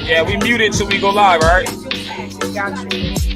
Yeah, we muted till we go live, all right? Got you.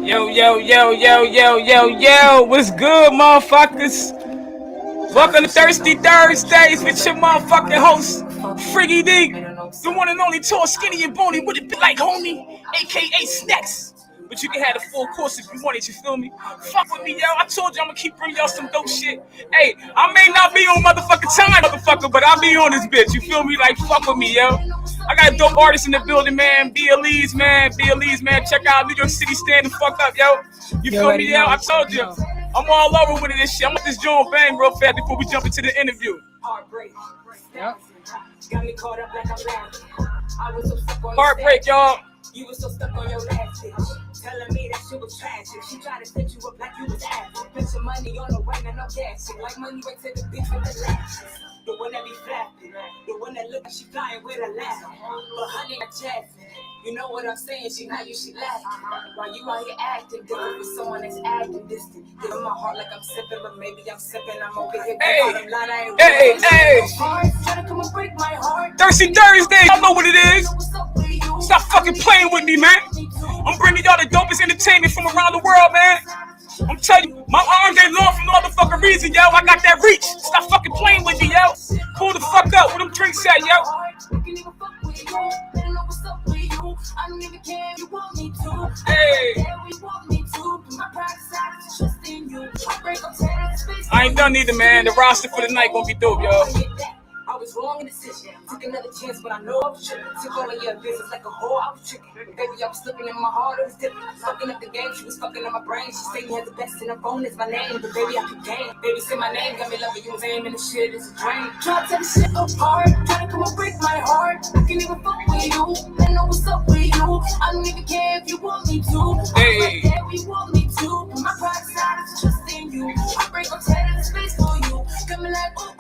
Yo, yo, yo, yo, yo, yo, yo. What's good, motherfuckers? Welcome to Thirsty Thursdays with your motherfucking host, Friggy D. The one and only tall, skinny, and bony with it be like homie, aka Snacks. But you can have the full course if you want it, you feel me? Fuck with me, yo. I told you I'm gonna keep bringing y'all some dope shit. Hey, I may not be on motherfucking time, motherfucker, but I'll be on this bitch. You feel me? Like, fuck with me, yo. I got dope artists in the building, man. Elise, man. Elise, man. Check out New York City Stand the fuck up, yo. You feel me, yo? I told you. I'm all over with this shit. I'm with this joint bang real fast before we jump into the interview. Yep. Heartbreak, y'all. You was so stuck on your last bitch, telling me that shit was tragic. She tried to set you up like you was average. Put your money on the way and no gas shit. Like money went to the bitch with the lashes. The one that be flapping, the one that look like she flying with a laugh. But honey, I jazzing. You know what I'm saying? She not you, she laughing. While you out here acting different with someone that's acting distant. Giving my heart like I'm sipping, but maybe I'm sipping. I'm over here. Hey. Trying to come and break my heart. Thirsty Thursday, y'all know what it is. Stop fucking playing with me, man. I'm bringing y'all the dopest entertainment from around the world, man. I'm telling you, my arms ain't long for no other fucking reason, yo. I got that reach. Stop fucking playing with me, yo. Pull the fuck up with them drinks at, yo. Hey. I ain't done either, man. The roster for the night gonna be dope, yo. I was wrong in the decision. Took another chance, but I know I was tripping. Took all of your business like a whore, I was tricking. Baby, I was slipping in my heart, it was different. Fucking up the game, she was fucking up my brain. She said you had the best in her phone, it's my name. But baby, I could game. Baby, say my name, got me loving you, and the shit is a drain. Try to tear the shit apart, try to come and break my heart. I can't even fuck with you, I know what's up with you. I don't even care if you want me to. Hey. I we want me to. My pride side is just in you. I break up, tear the space for you. Coming like, ooh.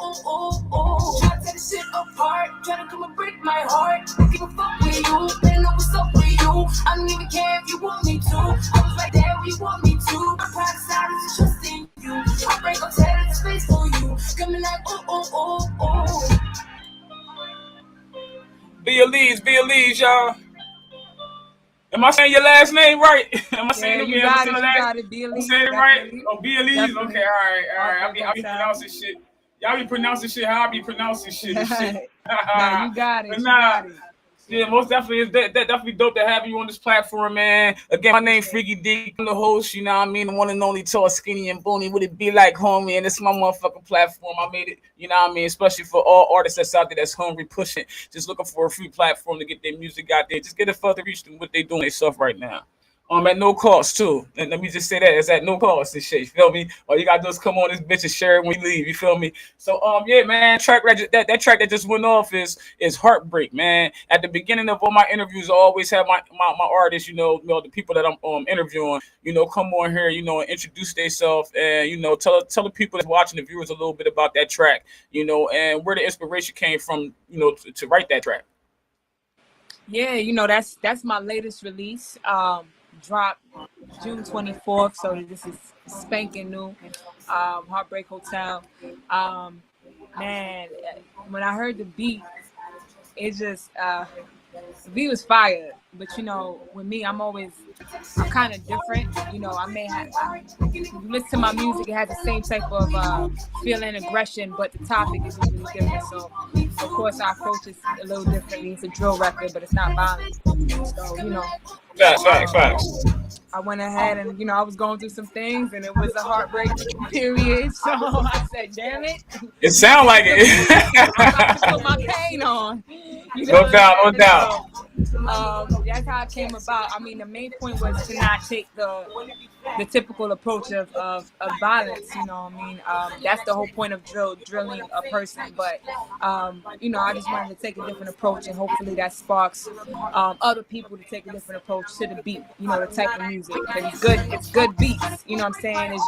Try to tear the shit apart, try to come and break my heart. I give a fuck with you, I know what's up with you. I don't even care if you want me to. I was right there where you want me to. My pride side is just in you. I break up, tear the space for you. Coming like, ooh. Be Elise, y'all. Am I saying your last name right? Am I saying it? You got it. Be Elise. I'm saying it right? Oh, Be Elise? Definitely. Okay, all right. I'll be pronouncing shit. Y'all be pronouncing shit how I be pronouncing shit. Nah, you got it. Yeah, most definitely. It's definitely dope to have you on this platform, man. Again, my name's Freaky D. I'm the host, you know what I mean? The one and only tall, skinny, and bony. Would it be like homie? And it's my motherfucking platform. I made it, you know what I mean? Especially for all artists that's out there that's hungry, pushing, just looking for a free platform to get their music out there. Just get it further reach than what they doing themselves right now. At no cost too. And let me just say that it's at no cost and shit. You feel me? All you gotta do is come on this bitch and share it when we leave. You feel me? So yeah, man. That track that just went off is Heartbreak, man. At the beginning of all my interviews, I always have my artists, you know, the people that I'm interviewing, you know, come on here, you know, and introduce themselves and you know tell the people that's watching, the viewers, a little bit about that track, you know, and where the inspiration came from, you know, to write that track. Yeah, you know, that's my latest release. Dropped June 24th, so this is spanking new. Heartbreak Hotel. Man, when I heard the beat, it just the beat was fire. But you know, with me, I'm kind of different. You know, I may have, if you listen to my music, it has the same type of feeling, aggression, but the topic is usually different. So, of course, our approach is a little different. It's a drill record, but it's not violent. So, you know. Facts. I went ahead and, you know, I was going through some things, and it was a heartbreak period. So I said, damn it. It sound like it. I have to put my pain on. You know, No doubt. That's how it came about. I mean, the main point was to not take the typical approach of violence. You know what I mean? That's the whole point of drilling a person. But, you know, I just wanted to take a different approach, and hopefully that sparks other people to take a different approach to the beat, you know, the type of music. It's good beats. You know what I'm saying?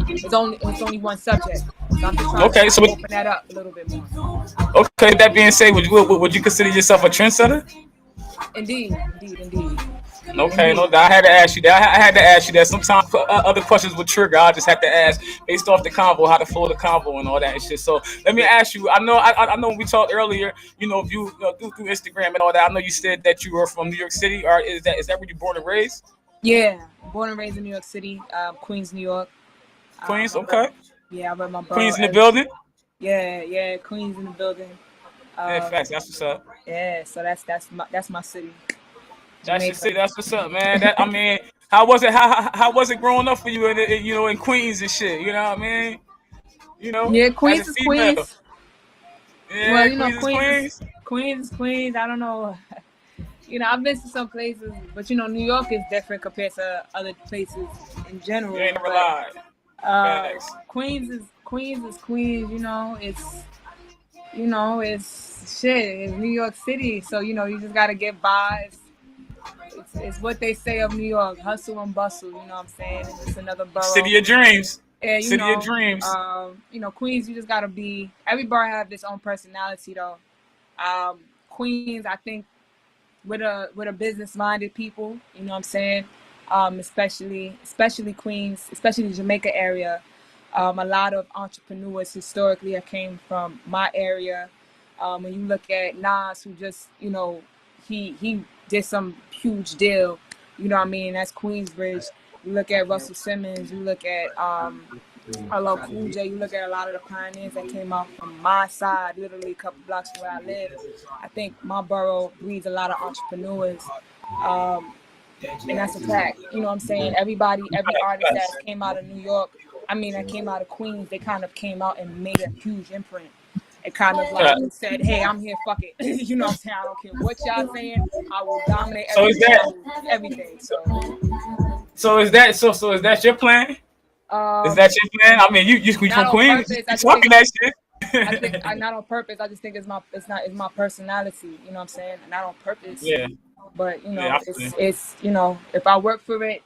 It's only one subject. So I'm just trying to open that up a little bit more. Okay, that being said, would you consider yourself a trendsetter? Indeed. Okay, no, I had to ask you that. Sometimes other questions would trigger. I just have to ask based off the convo, how to flow the convo and all that and shit. So let me ask you. I know when we talked earlier, you know, if you through Instagram and all that. I know you said that you were from New York City, or is that where you born and raised? Yeah, born and raised in New York City, Queens, New York. Queens, okay. Yeah, I read my borough. Queens in the building. Yeah, Queens in the building. Yeah, facts. That's what's up. Yeah, so that's my city. That's your Jamaica. city. That's what's up, man. That I mean, how was it? How was it growing up for you in Queens and shit? You know what I mean? Yeah, As a Queens is female. Queens. Well, Yeah, Queens is Queens Queens. is Queens. I don't know. I've been to some places, but New York is different compared to other places in general. You ain't never But lied. Facts. Queens is Queens. It's shit. It's New York City, so you just gotta get vibes. It's what they say of New York: hustle and bustle. You know what I'm saying? It's another borough. City of dreams. Yeah, City of dreams. Queens, you just gotta be. Every borough have its own personality, though. Queens, I think, with a business-minded people, you know what I'm saying? Especially Queens, especially the Jamaica area. A lot of entrepreneurs historically have came from my area. When you look at Nas, who just, he did some huge deal, you know what I mean? That's Queensbridge. You look at Russell Simmons, you look at LL Cool J, you look at a lot of the pioneers that came out from my side, literally a couple blocks from where I live. I think my borough breeds a lot of entrepreneurs. And that's a fact. You know what I'm saying? Every artist that came out of New York, that came out of Queens, they kind of came out and made a huge imprint. It kind of like said, hey, I'm here, fuck it. You know what I'm saying? I don't care what y'all saying. I will dominate everything. So is that your plan? Is that your plan? I mean, you from Queens, you talking that shit. I think not on purpose. I just think it's my personality. You know what I'm saying? Not on purpose. Yeah. But it's if I work for it,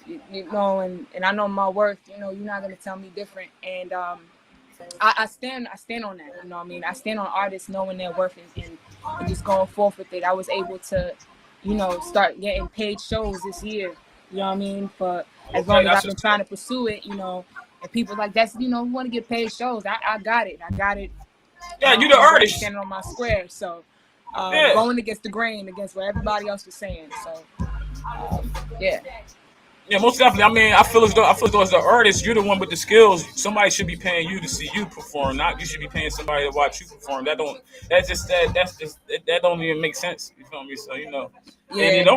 and I know my worth. You're not gonna tell me different. And I stand on that. You know what I mean? I stand on artists knowing their worth and just going forth with it. I was able to, start getting paid shows this year. You know what I mean? For as long as I've been trying to pursue it, and people like that's, who want to get paid shows. I got it. Yeah, you the artist. Standing on my square. So going against the grain, against what everybody else was saying. So yeah. Yeah, most definitely. I mean, I feel as though as the artist, you're the one with the skills. Somebody should be paying you to see you perform. Not you should be paying somebody to watch you perform. That don't even make sense. You feel me? So Yeah. And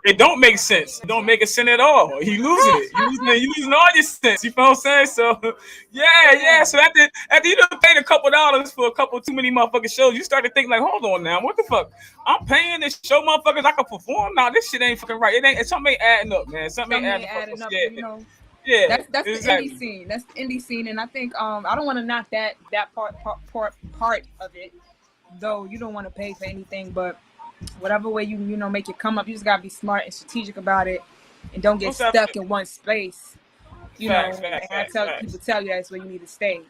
it don't make sense. It don't make a sense at all. You losing it. You losing all your sense. You feel what I'm saying? So yeah. So after you done paid a couple dollars for a couple too many motherfucking shows, you start to think like, hold on now, what the fuck? I'm paying this show motherfuckers I can perform. Now this shit ain't fucking right. Something ain't adding up, man. Something ain't adding up. Yeah. That's exactly. the indie scene. That's the indie scene, and I think I don't want to knock that part of it, though. You don't want to pay for anything, but whatever way you make it come up, you just gotta be smart and strategic about it, and don't get stuck in one space. People tell you that's where you need to stay.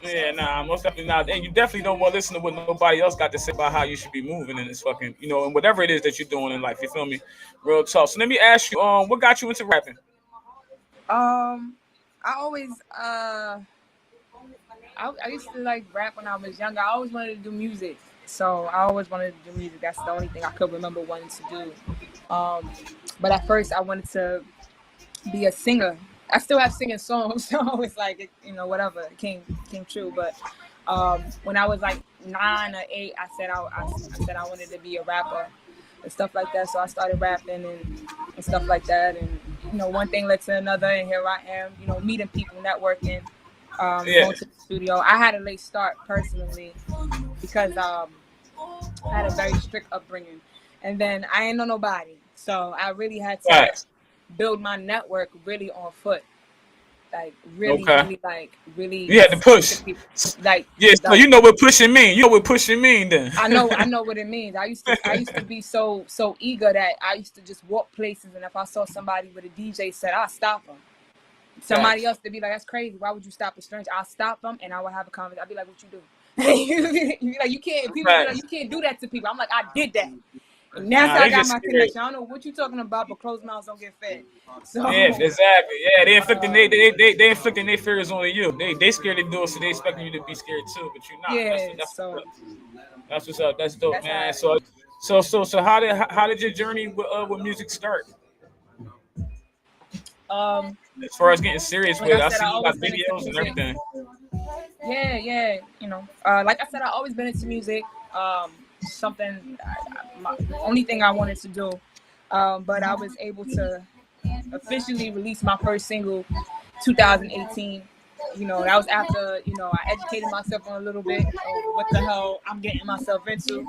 Yeah, nah, most definitely not. And you definitely don't want to listen to what nobody else got to say about how you should be moving in this fucking, and whatever it is that you're doing in life. You feel me? Real talk. So let me ask you, what got you into rapping? I always I used to like rap when I was younger. I always wanted to do music. So I always wanted to do music. That's the only thing I could remember wanting to do. But at first I wanted to be a singer. I still have singing songs, so it's like, whatever, it came true. But when I was like 9 or 8, I said I wanted to be a rapper and stuff like that. So I started rapping and stuff like that. And, one thing led to another, and here I am, meeting people, networking, going to the studio. I had a late start personally because I had a very strict upbringing. And then I ain't know nobody. So I really had to build my network really on foot. Like really you had to push. Like so you know what pushing mean. You know what pushing mean then. I know what it means. I used to be so eager that I used to just walk places, and if I saw somebody with a DJ set, I'll stop them. Somebody else to be like, that's crazy. Why would you stop a stranger? I'll stop them and I will have a conversation. I'll be like, what you do? You be like, you can't. People be like, you can't do that to people. I'm like, I did that. And that's how I got my connection. I don't know what you're talking about, but closed mouths don't get fed. So yeah, exactly. Yeah, they inflicting their fears on you. They scared to do it, so they expecting you to be scared too, but you're not. Yeah, that's what's up. That's dope, man. So how did your journey with music start? As far as getting serious Like with it, I I said, see I you got always been into videos and music. everything. Yeah, you know, like I said, I always been into music. Something, the only thing I wanted to do, but I was able to officially release my first single, 2018. You know, that was after, you know, I educated myself on a little bit of what the hell I'm getting myself into.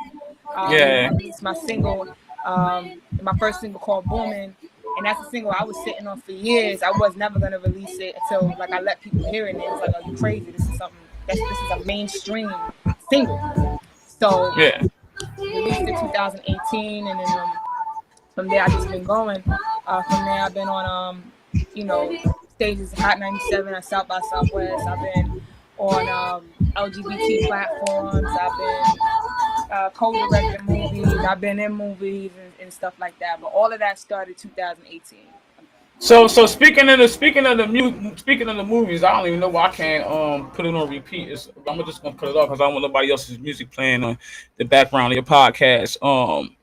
Yeah. I released my single, my first single called Boomin'. And that's a single I was sitting on for years. I was never gonna release it until like I let people hear it, and it was like, "Are you crazy? This is something. This is a mainstream single." So Yeah. released it 2018, and then from there I just been going. From there I've been on you know, stages Hot 97 at South by Southwest. I've been on LGBT platforms. I've been co-directing movies. I've been in movies and stuff like that. But all of that started 2018. So speaking of the movies, I don't even know why I can't put it on repeat. I'm just gonna cut it off because I don't want nobody else's music playing on the background of your podcast.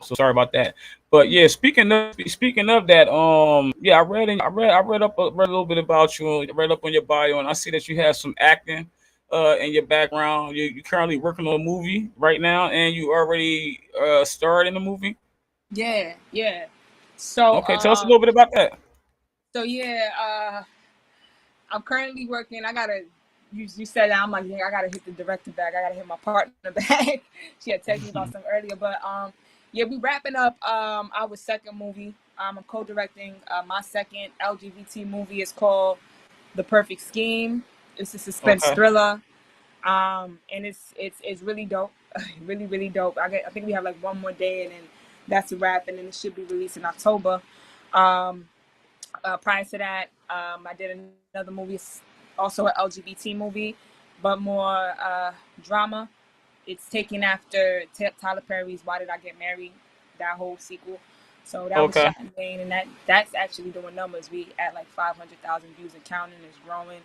So sorry about that. But yeah, speaking of that, yeah, I read a little bit about you. I read up on your bio, and I see that you have some acting in your background. You currently working on a movie right now, and you already starred in the movie. Yeah. So Okay, tell us a little bit about that. I'm currently working. I gotta. You said that, I'm like, yeah, I gotta hit the director back. I gotta hit my partner back. She had texted me about some earlier, but yeah, we wrapping up our second movie. I'm co-directing my second LGBT movie. It's called The Perfect Scheme. It's a suspense Okay. thriller, and it's really dope, really dope. I think we have like one more day, and then that's a wrap, and then it should be released in October. Um, Prior to that, I did another movie, also an LGBT movie, but more drama. It's taken after Tyler Perry's "Why Did I Get Married?" That whole sequel. So that was Okay. shot in Maine, and that's actually doing numbers. We at like 500,000 views and counting. It's growing.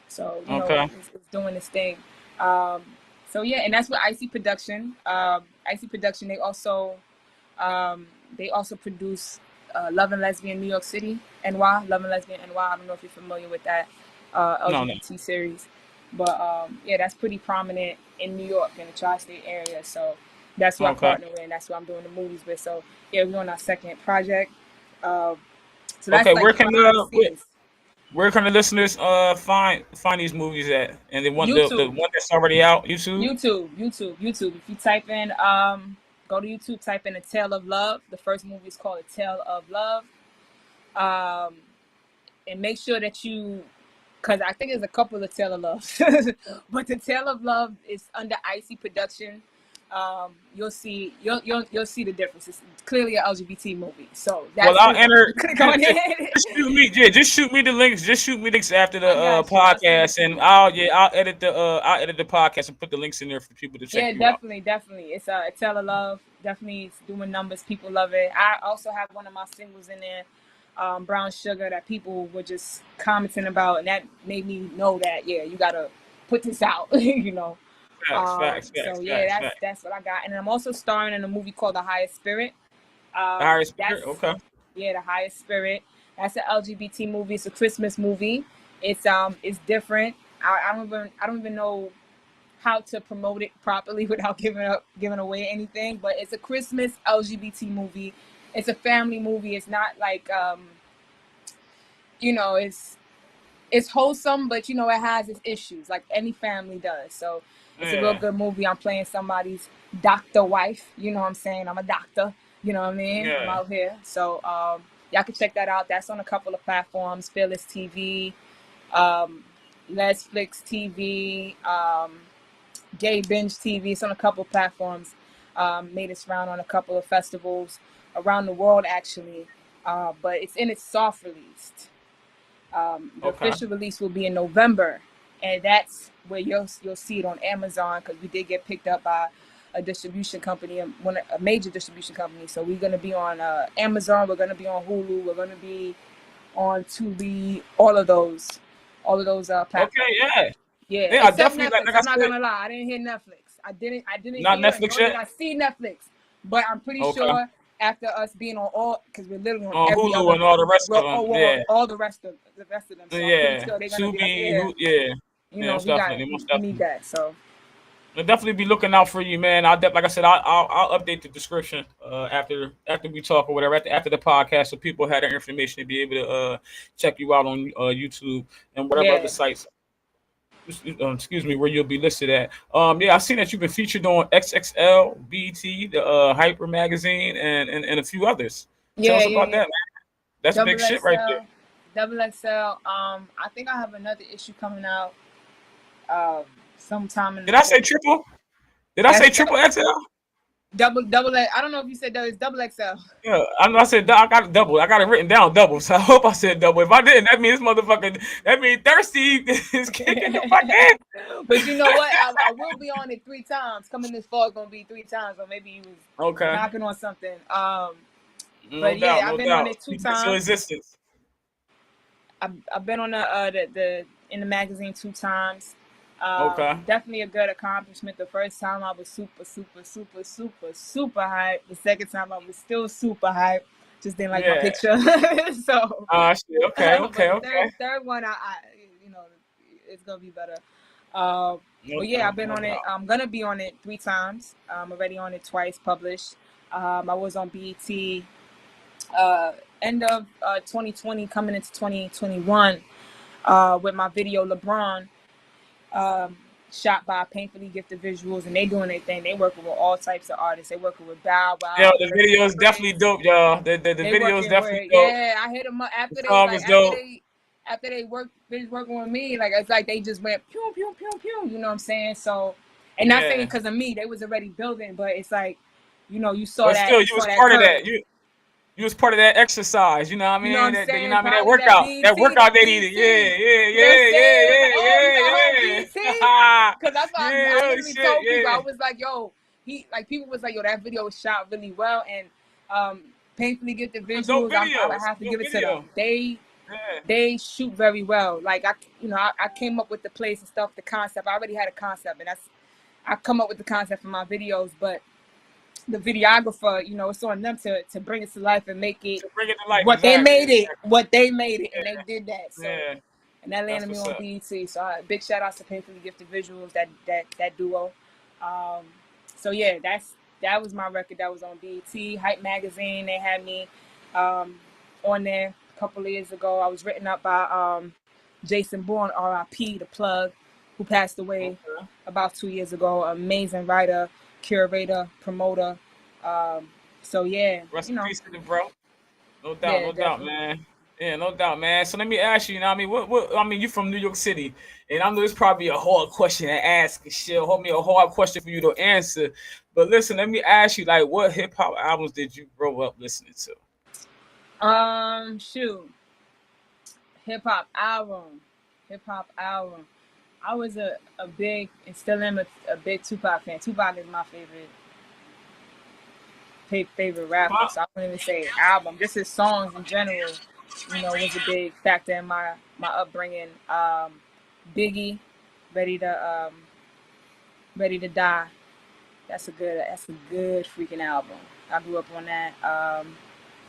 So you know, Okay. it's doing this thing. So yeah, and that's what IC Production. IC Production. They also produce Love and Lesbian New York City, NY, Love and Lesbian NY. I don't know if you're familiar with that No. LGBT series, but yeah, that's pretty prominent in New York in the tri-state area. So that's who I Okay. partner with, and that's who I'm doing the movies with. So yeah, we're on our second project. So that's Okay. like behind the scenes. Where can the listeners find these movies at? And the YouTube, one that's already out, YouTube. YouTube. If you type in, go to YouTube, type in A Tale of Love. The first movie is called A Tale of Love. And make sure that you, because I think there's a couple of Tale of Love, but the Tale of Love is under IC Production. You'll see the difference. It's clearly an LGBT movie, so Well, that's I'll enter. click on it. Just shoot me the links. Just shoot me links after the I got you. podcast, and I'll edit the podcast and put the links in there for people to check Yeah, you out. definitely. It's a Tale of Love. Definitely, it's doing numbers. People love it. I also have one of my singles in there, Brown Sugar, that people were just commenting about, and that made me know that yeah, you gotta put this out, you know. So yeah, Facts. that's what I got, and I'm also starring in a movie called The Highest Spirit. The Harris Spirit. That's Okay. Yeah, The Highest Spirit. That's an LGBT movie. It's a Christmas movie. It's different. I don't even know how to promote it properly without giving away anything. But it's a Christmas LGBT movie. It's a family movie. It's not like you know, it's wholesome, but you know, it has its issues like any family does. So it's a real Yeah. good movie. I'm playing somebody's doctor wife. You know what I'm saying? I'm a doctor. You know what I mean? I'm Yeah. out here. So y'all can check that out. That's on a couple of platforms: Fearless TV, um, Netflix TV, Gay Binge TV. It's on a couple of platforms. Made its round on a couple of festivals around the world, actually. But it's in its soft release. The Okay. official release will be in November, and that's where you'll see it on Amazon, because we did get picked up by a distribution company, a major distribution company. So we're gonna be on Amazon. We're gonna be on Hulu. We're gonna be on Tubi. All of those platforms. Okay. Yeah. Yeah, Yeah. I except definitely Netflix. like I I'm not said. gonna lie. I didn't hear Netflix. I didn't Not hear, Netflix nor did yet. I see Netflix. But I'm pretty Okay. sure after us being on all, because we're literally on on every Hulu other, and all the rest of them. Yeah, all the rest of them. So I'm pretty yeah. sure they're gonna be like, Tubi, yeah, you yeah. know, Most definitely, we need that. So I'll definitely be looking out for you, man. Like I said, I'll update the description after we talk or whatever after the podcast, so people have their information to be able to check you out on YouTube and whatever other sites. Excuse me, where you'll be listed at. Yeah, I've seen that you've been featured on XXL, BT, the Hyper magazine, and a few others. Tell us about that, man. That's Double big shit right there. Double XL. I think I have another issue coming out sometime in Did I say triple? Did I say triple XL? Double I don't know if you said it's double XL. Yeah, I said I got it double. I got it written down double. So I hope I said double. If I didn't, that means this motherfucker. That means Thirsty is kicking the fuck in. But you know what? I will be on it 3 times. Coming this fall, gonna be 3 times. Or maybe he was knocking on something. But yeah, I've been on it 2 times. Your existence. I've been on the in the magazine 2 times. Definitely a good accomplishment. The first time I was super hyped. The second time I was still super hyped. Just didn't like my picture. So okay. Third one, I you know, it's gonna be better. But yeah, I've been on it. I'm gonna be on it 3 times. I'm already on it twice published. I was on BET end of 2020, coming into 2021 with my video LeBron. Shot by Painfully Gifted Visuals, and they doing their thing. They working with all types of artists. They working with Bow Wow. Yeah, the video is definitely dope, y'all. The video is definitely dope. Yeah, I hit them up after they finished working with me. Like it's like they just went pew pew pew pew. You know what I'm saying? So, and not saying because of me, they was already building, but it's like, you know, you saw that. Still, you was part of that. You was part of that exercise, you know what I mean? That workout. That workout they needed. Yeah. Because that's why I literally told people. I was like, yo, people was like, yo, that video was shot really well. And Painfully Gifted Visuals, I have to give it to them. They shoot very well. Like I came up with the place and stuff, the concept. I already had a concept, and I come up with the concept for my videos, but the videographer, you know, it's on them to bring it to life and make it what they made it, and they did that. So, and that landed me on BET. So big shout out to Painfully Gifted Visuals, that duo. So yeah, that was my record that was on BET. Hype magazine, they had me on there a couple of years ago. I was written up by Jason Bourne, R.I.P. the plug, who passed away about 2 years ago. Amazing writer, curator, promoter. So yeah, rest in peace to the bro. No doubt, man. Yeah, no doubt, man. So let me ask you, you know what I mean? What I mean, you from New York City, and I know it's probably a hard question to ask. Shit, hold me a hard question for you to answer. But listen, let me ask you, like, what hip hop albums did you grow up listening to? Shoot. Hip hop album. I was a big, and still am a big Tupac fan. Tupac is my favorite rapper. So I wouldn't even say album. Just his songs in general, you know, was a big factor in my upbringing. Biggie, Ready to Die. That's a good freaking album. I grew up on that.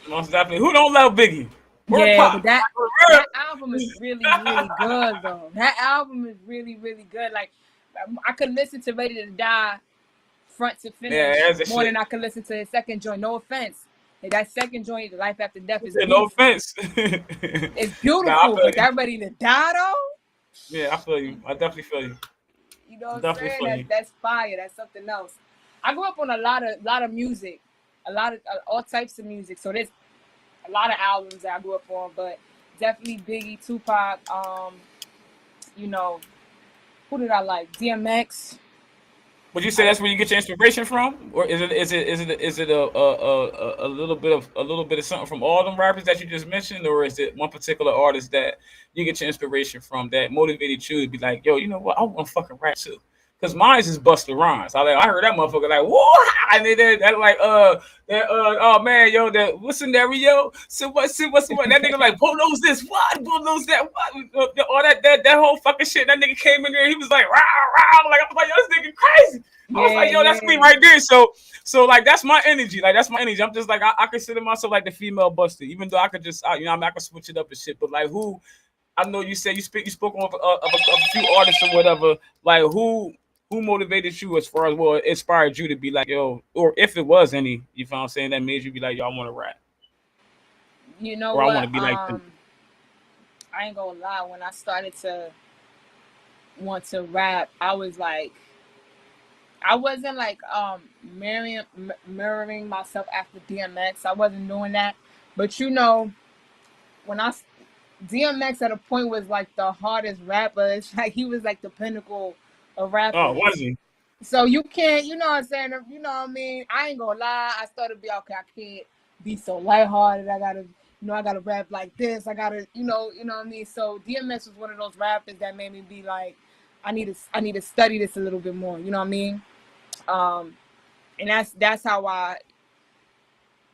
Most definitely. Who don't love Biggie? But that album is really, really good, though. That album is really, really good. Like, I could listen to Ready to Die front to finish more than I could listen to his second joint. No offense. That second joint, The Life After Death, is no offense. It's beautiful, but that Ready to Die, though? Yeah, I feel you. I definitely feel you. You know what I'm saying? That's fire. That's something else. I grew up on a lot of music, all types of music. So there's a lot of albums that I grew up on, but definitely Biggie, Tupac. You know, who did I like? DMX. Would you say that's where you get your inspiration from, or is it a little bit of something from all them rappers that you just mentioned, or is it one particular artist that you get your inspiration from that motivated you to be like, yo, you know what, I want to fucking rap too? Cause mine is Busta Rhymes. I heard that motherfucker like whoa, and then that like oh man yo that what scenario? So what? That nigga like Bull knows this what? Bull knows that what? All that whole fucking shit. That nigga came in there. He was like rah rah. Like I'm like yo this nigga crazy. I was like yo that's me right there. So like that's my energy. Like that's my energy. I'm just like I consider myself like the female Busta, even though I could just you know I could switch it up and shit. But like who? I know you said you spoke of a few artists or whatever. Like who motivated you as far as what inspired you to be like, yo, or if it was any, you know what I'm saying, that made you be like, yo, I want to rap. You know or what? I want to be like them. I ain't gonna lie, when I started to want to rap, I was like, I wasn't like mirroring myself after DMX. I wasn't doing that. But you know, when DMX at a point was like the hardest rapper. It's like he was like the pinnacle of rappers. Oh, was he? So you can't, you know what I'm saying? You know what I mean? I ain't gonna lie. I started to be okay. I can't be so lighthearted. I gotta rap like this. I gotta, you know what I mean? So DMX was one of those rappers that made me be like, I need to study this a little bit more. You know what I mean? And that's how I,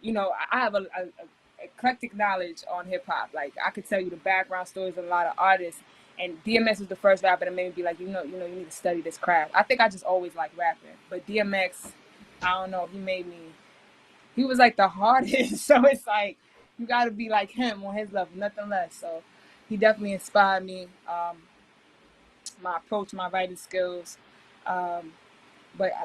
you know, I have a eclectic knowledge on hip hop. Like I could tell you the background stories of a lot of artists. And DMX was the first rapper that made me be like, you know, you need to study this craft. I think I just always liked rapping, but DMX, I don't know, he was like the hardest. So it's like you got to be like him on his level, nothing less. So he definitely inspired me. My approach, my writing skills. But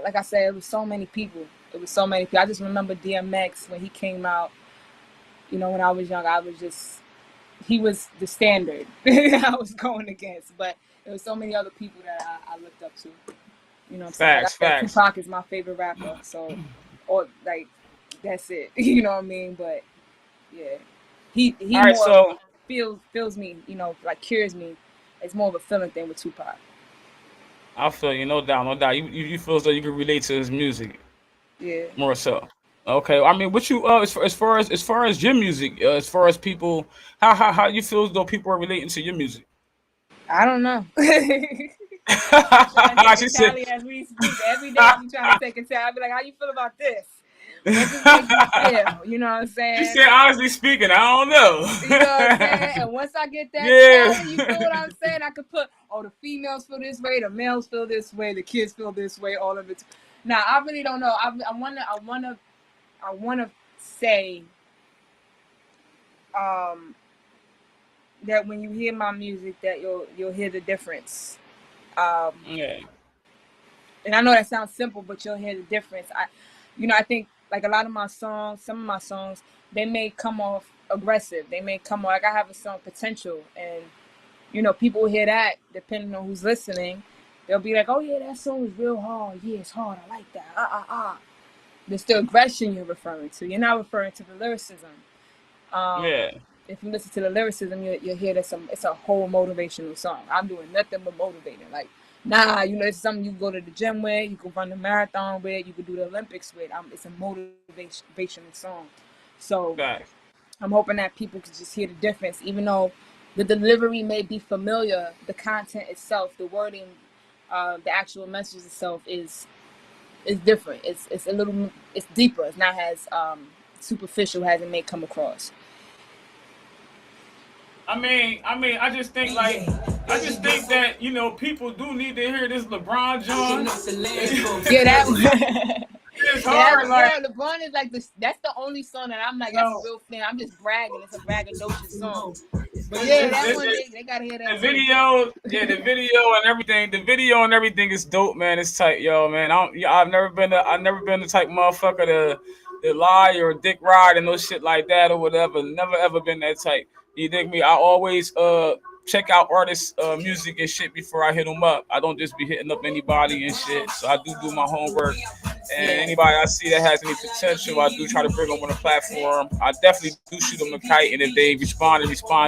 like I said, it was so many people. I just remember DMX when he came out. You know, when I was young, he was the standard I was going against. But there was so many other people that I looked up to. You know what I'm saying? Facts. Tupac is my favorite rapper. So, or like, that's it. You know what I mean? But yeah, he All right, more feels me. You know, like cures me. It's more of a feeling thing with Tupac. I feel you, no doubt. You feel as though you can relate to his music. Yeah. More so. Okay, I mean, what you as far as your music, as far as people, how you feel as though people are relating to your music? I don't know. She said, as we speak every day. I'm trying to take a tally. I'll be like, how you feel about this? What does this make you feel? You know what I'm saying? She said, honestly speaking, I don't know. You know what I'm saying? And once I get that tally, you feel what I'm saying? I could put, the females feel this way, the males feel this way, the kids feel this way, all of it. Now, I really don't know. I wanna say that when you hear my music, that you'll hear the difference. Yeah. And I know that sounds simple, but you'll hear the difference. I think like a lot of my songs, some of my songs, they may come off aggressive. They may come off like I have a song Potential, and people hear that depending on who's listening. They'll be like, oh yeah, that song is real hard. Yeah, it's hard. I like that. It's the aggression you're referring to. You're not referring to the lyricism. Yeah. If you listen to the lyricism, you'll hear that it's a whole motivational song. I'm doing nothing but motivating. Like, it's something you go to the gym with, you can run the marathon with, you can do the Olympics with. It's a motivational song. So I'm hoping that people can just hear the difference, even though the delivery may be familiar, the content itself, the wording, the actual message itself is different. It's a little, it's deeper. It's not as superficial as it may come across. I just think that people do need to hear this LeBron John. Yeah, that one. It's hard. LeBron is like that's the only song that I'm like, that's a real fan. I'm just bragging. It's a braggadocious song. But yeah, that one they gotta hear that. The video and everything is dope, man. It's tight, yo, man. I've never been the type motherfucker to lie or dick ride and no shit like that or whatever. Never ever been that type. You dig me? I always check out artists' music and shit before I hit them up. I don't just be hitting up anybody and shit. So I do my homework. And Yeah. anybody I see that has any potential, I do try to bring them on the platform. I definitely do shoot them a kite, and if they respond.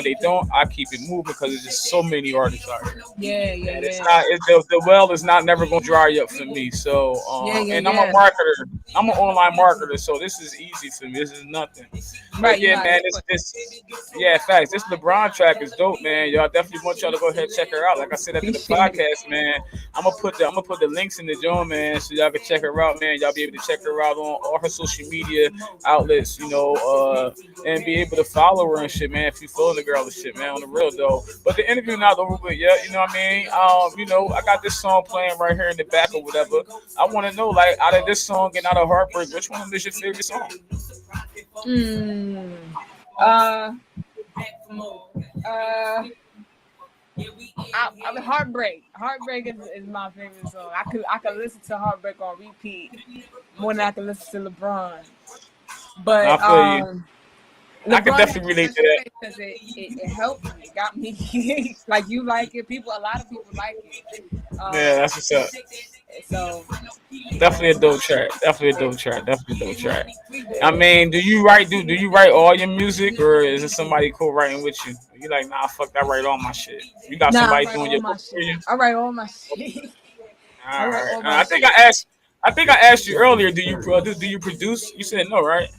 They don't, I keep it moving because there's just so many artists out here. Yeah, yeah, And it's yeah. not the well is not never gonna dry up for me. So Yeah, yeah, and I'm a yeah. marketer. I'm an online marketer, so this is easy for me. This is nothing. But Right, you yeah, know how man, to do it. this yeah, facts. This LeBron track is dope, man. Y'all definitely want y'all to go ahead and check her out. Like I said after the Appreciate it. podcast, man, I'm gonna put the links in the joint, man, so y'all can check her out, man. Y'all be able to check her out on all her social media outlets, and be able to follow her and shit, man. If you follow the girl and shit, man, on the real though. But the interview not over with yet, you know what I mean? I got this song playing right here in the back or whatever. I want to know, like, out of this song and out of Heartbreak, which one is your favorite song? Hmm. Uh. I mean, Heartbreak. Heartbreak is my favorite song. I could listen to Heartbreak on repeat more than I can listen to LeBron. But I feel you. I can LeBron definitely relate to that. because it helped me. It got me like you like it. A lot of people like it. Yeah, that's what's up. So Definitely a dope track. Definitely a dope track. Definitely a dope track. I mean, do you write all your music, or is it somebody co-writing with you? You like, nah, fuck, I write all my shit. You got nah, I somebody write doing all your my book for you? shit. I write all my shit. I All write right. all my I think shit. I think I asked you earlier. Do you produce? Do you produce? You said no, right?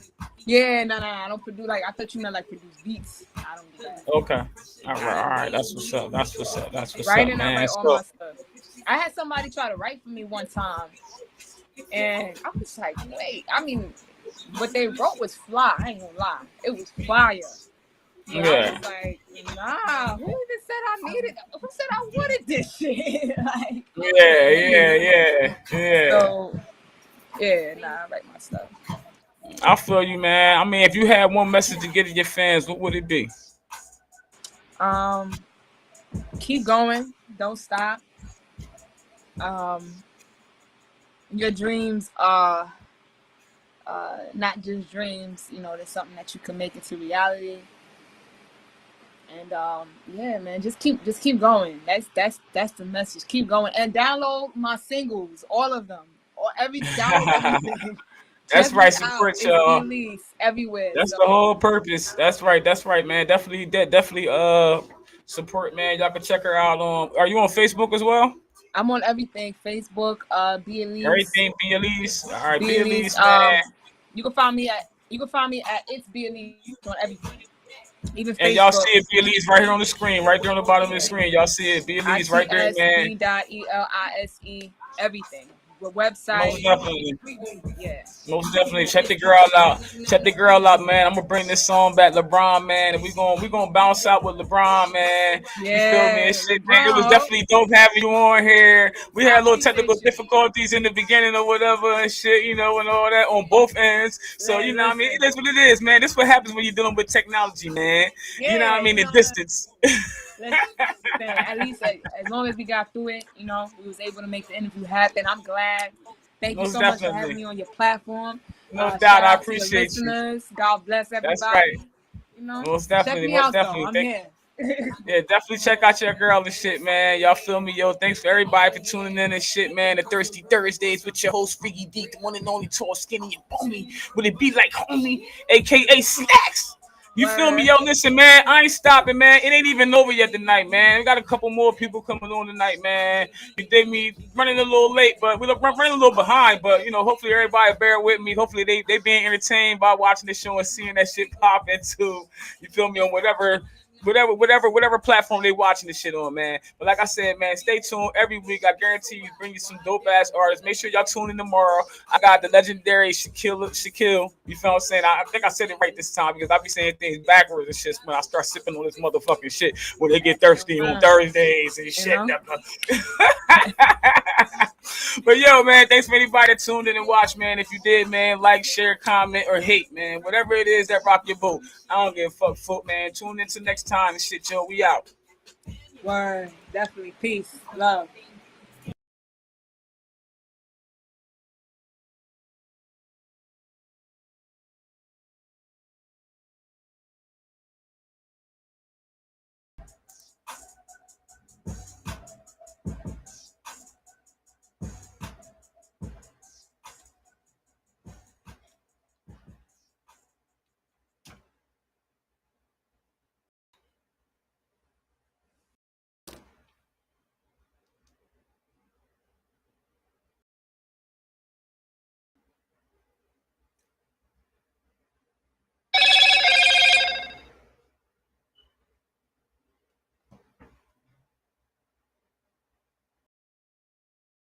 Yeah, no, I don't produce like I thought you meant like produce beats. I don't do that. Okay. All right. That's what's up. That's what's up. That's what's up, Writing, I man. write all So my stuff. I had somebody try to write for me one time, and I was like, wait, I mean, what they wrote was fly. I ain't gonna lie, it was fire. But I yeah, was like, nah, who even said I needed? Who said I wanted this shit? Like, yeah. so yeah, nah, I write my stuff. I feel you, man. I mean, if you had one message to get to your fans, what would it be? Um, keep going, don't stop. Um, your dreams are not just dreams. You know, there's something that you can make into reality. And yeah, man, just keep going. That's the message. Keep going and download my singles, all of them, or download everything. That's Check right. me out. Support It's y'all. Elise everywhere. That's the So whole purpose. That's right. That's right, man. Definitely. Support, man. Y'all can check her out on. Are you on Facebook as well? I'm on everything. Facebook, be Elise, Everything. Be Elise. All right. be Be Elise. Elise, man. You can find me at It's Be Elise on everything, even And y'all Facebook. see it. Be Elise right here on the screen, right there on the bottom of the Yeah. screen. Y'all see it. Be Elise right there, man. ITSB.ELISE, everything. The Most website, definitely. yeah. Most definitely. Check the girl out. Check the girl out, man. I'm gonna bring this song back, LeBron, man, and we gonna bounce out with LeBron, man. You feel me? Yeah, And shit, man. It was LeBron. definitely dope having you on here. We I had little appreciate technical you. difficulties in the beginning or whatever and shit, and all that on both ends. So Man, you know what I mean? listen. It is what it is, man. This is what happens when you're dealing with technology, man. You know what Yeah, I mean? you The know what? distance. Listen, at least as long as we got through it, we was able to make the interview happen. I'm glad. Thank you Most so much for having definitely. me on your platform. No Shout doubt. I out to your appreciate you. listeners. God bless That's right. everybody. Most Check definitely. me Most out though. definitely. I'm here. Yeah, definitely check out your girl and shit, man. Y'all feel me, yo? Thanks for everybody for tuning in and shit, man. The Thirsty Thursdays with your host, Figgy D, the one and only tall, skinny, and bony. Would it be like homie, aka Slacks? You feel me, Word. yo? Listen, man, I ain't stopping, man. It ain't even over yet tonight, man. We got a couple more people coming on tonight, man. You dig me? Running a little late, but we're running a little behind. But hopefully everybody bear with me. Hopefully they being entertained by watching the show and seeing that shit pop into. You feel me on whatever platform they watching this shit on, man. But like I said, man, stay tuned every week. I guarantee you bring you some dope ass artists. Make sure y'all tune in tomorrow. I got the legendary Shaquille. You feel what I'm saying? I think I said it right this time because I be saying things backwards and shit when I start sipping on this motherfucking shit when they get thirsty on Thursdays and shit. But yo, man, thanks for anybody that tuned in and watched, man. If you did, man, like, share, comment, or hate, man. Whatever it is that rock your boat. I don't give a fuck, man. Tune into next time and shit, yo. We out. Word. Definitely. Peace. Love.